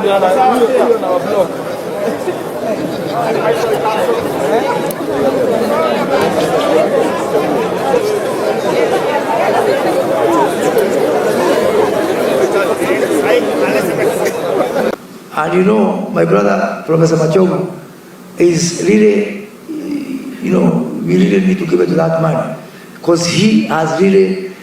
And you know, my brother, Professor Machogu, is really, you know, we really need to give it to that man, because he has really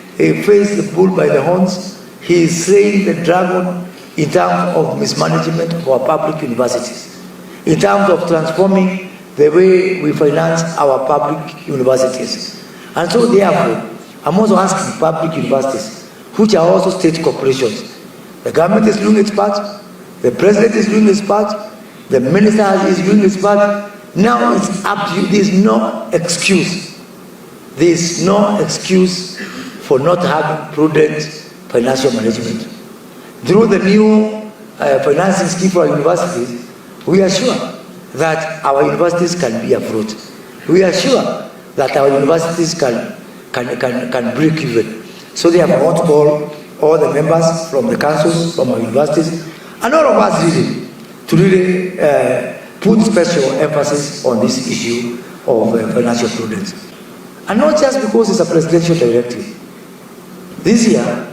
faced the bull by the horns. He is slaying the dragon in terms of mismanagement of our public universities, in terms of transforming the way we finance our public universities. And so therefore, I'm also asking public universities, which are also state corporations. The government is doing its part, the president is doing his part, the minister is doing his part. Now it's up to you. There is no excuse. There is no excuse for not having prudent financial management. Through the new financing scheme for our universities, we are sure that our universities can be afloat. We are sure that our universities can break even. So they have want to call all the members from the councils, from our universities, and all of us really, to really put special emphasis on this issue of financial prudence. And not just because it's a presidential directive. This year,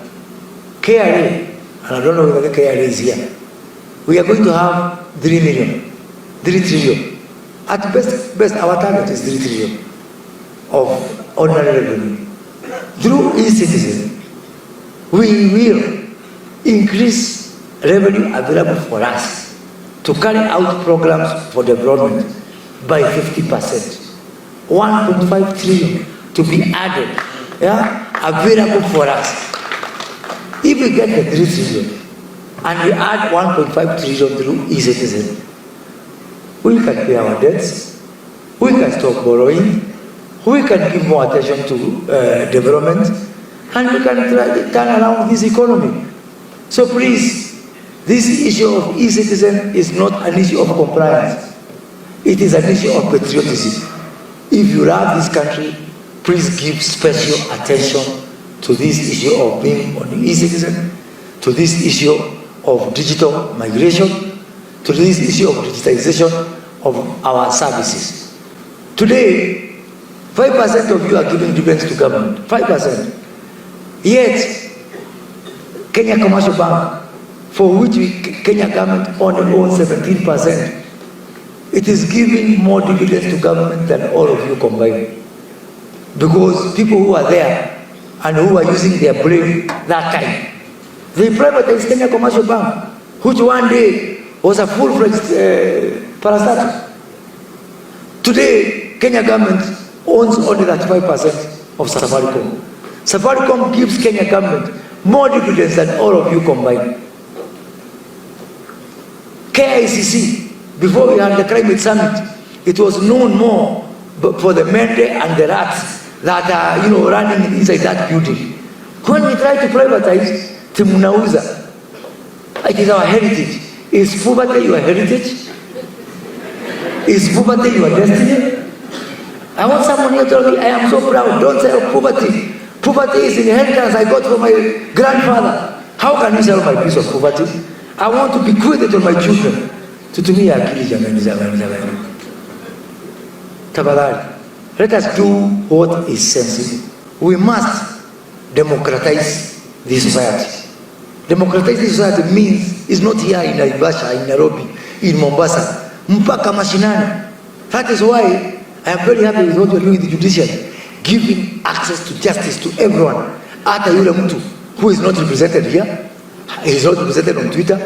KRA, and I don't know whether KRA is here, we are going to have 3 trillion. At best, our target is 3 trillion of ordinary revenue. Through e-citizen, we will increase revenue available for us to carry out programs for development by 50%. 1.5 trillion to be added, available for us. If we get the 3 trillion and we add 1.5 trillion through e-citizen, we can pay our debts, we can stop borrowing, we can give more attention to development, and we can try to turn around this economy. So please, this issue of e-citizen is not an issue of compliance. It is an issue of patriotism. If you love this country, please give special attention to this issue of being on e-citizen, to this issue of digital migration, to this issue of digitization of our services. Today, 5% of you are giving dividends to government, 5%. Yet, Kenya Commercial Bank, for which Kenya government only owns 17%, it is giving more dividends to government than all of you combined. Because people who are there and who are using their brain that time, they privatized Kenya Commercial Bank, which one day was a full-fledged parastatal. Today, Kenya government owns only 35% of Safaricom. Safaricom gives Kenya government more dividends than all of you combined. Kicc, before we had the climate summit, it was known more for the mende and the rats that are, running inside that building. When we try to privatize, timunauza. It is our heritage. Is poverty your heritage? Is poverty your destiny? I want someone here to tell me, I am so proud. Don't sell poverty. Poverty is inheritance I got from my grandfather. How can you sell my piece of poverty? I want to bequeath it to my children. Tutumia akili jamani. Tafadhali, let us do what is sensible. We must democratize this society. Democratize this society means it's not here in Naivasha, in Nairobi, in Mombasa, mpaka mashinani. That is why I am very happy with what we are doing with the judiciary, giving access to justice to everyone. Hata yule mtu who is not represented here, he is not represented on Twitter,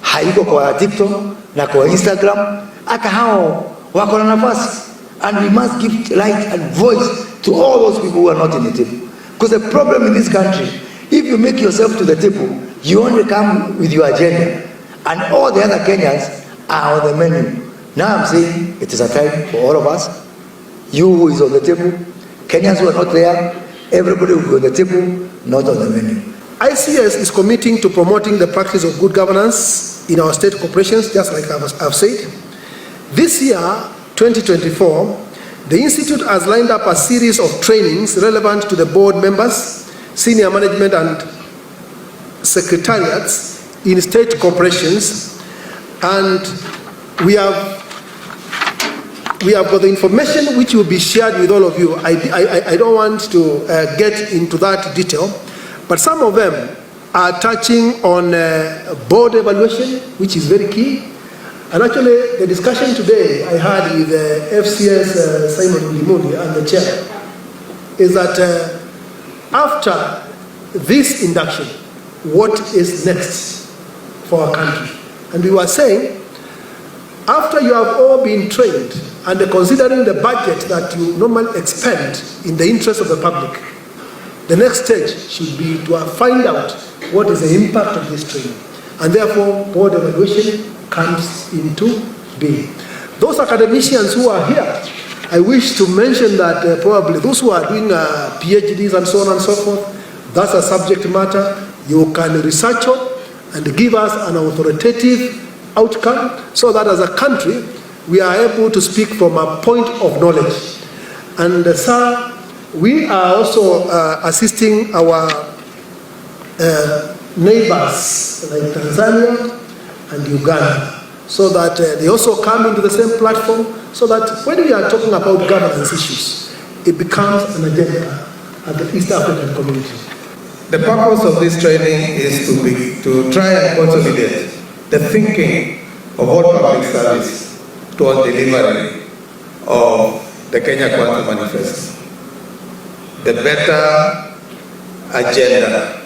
haiko kwa TikTok na kwa Instagram, hata hao wako na nafasi. And we must give light and voice to all those people who are not in the table. Because the problem in this country, if you make yourself to the table, you only come with your agenda, and all the other Kenyans are on the menu. Now I'm saying it is a time for all of us. You who is on the table, Kenyans who are not there, everybody will be on the table, not on the menu. ICS is committing to promoting the practice of good governance in our state corporations, just like I've said. This year, 2024, the Institute has lined up a series of trainings relevant to the board members, senior management and secretariats in state corporations, And we have got the information which will be shared with all of you. I don't want to get into that detail, but some of them are touching on board evaluation, which is very key. And actually, the discussion today I had with FCS SYMO and the chair is that after this induction, what is next for our country? And we were saying, after you have all been trained and considering the budget that you normally expend in the interest of the public, the next stage should be to find out what is the impact of this training. And therefore, board evaluation comes into being. Those academicians who are here, I wish to mention that probably those who are doing PhDs and so on and so forth, that's a subject matter you can research on and give us an authoritative outcome so that as a country, we are able to speak from a point of knowledge. And sir, we are also assisting our neighbors like Tanzania and Uganda, so that they also come into the same platform, so that when we are talking about governance issues, it becomes an agenda at the East African community. The purpose of this training is to try and consolidate the thinking of all public service towards delivery of the Kenya Kwanza Manifesto, the better agenda.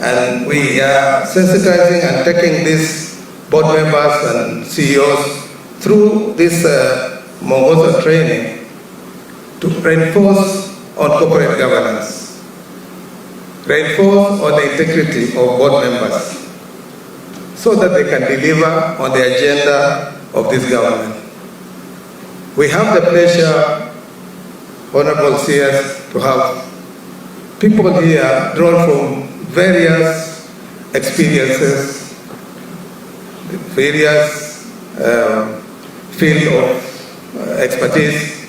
And we are sensitizing and taking these board members and CEOs through this Mongozo training to reinforce on corporate governance, reinforce on the integrity of board members, so that they can deliver on the agenda of this government. We have the pleasure, Honorable CS, to have people here drawn from various experiences, various field of expertise.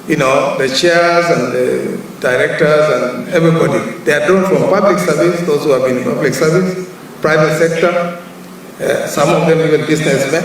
You know, the chairs and the directors and everybody, they are drawn from public service, those who have been in public service, private sector, some of them even businessmen.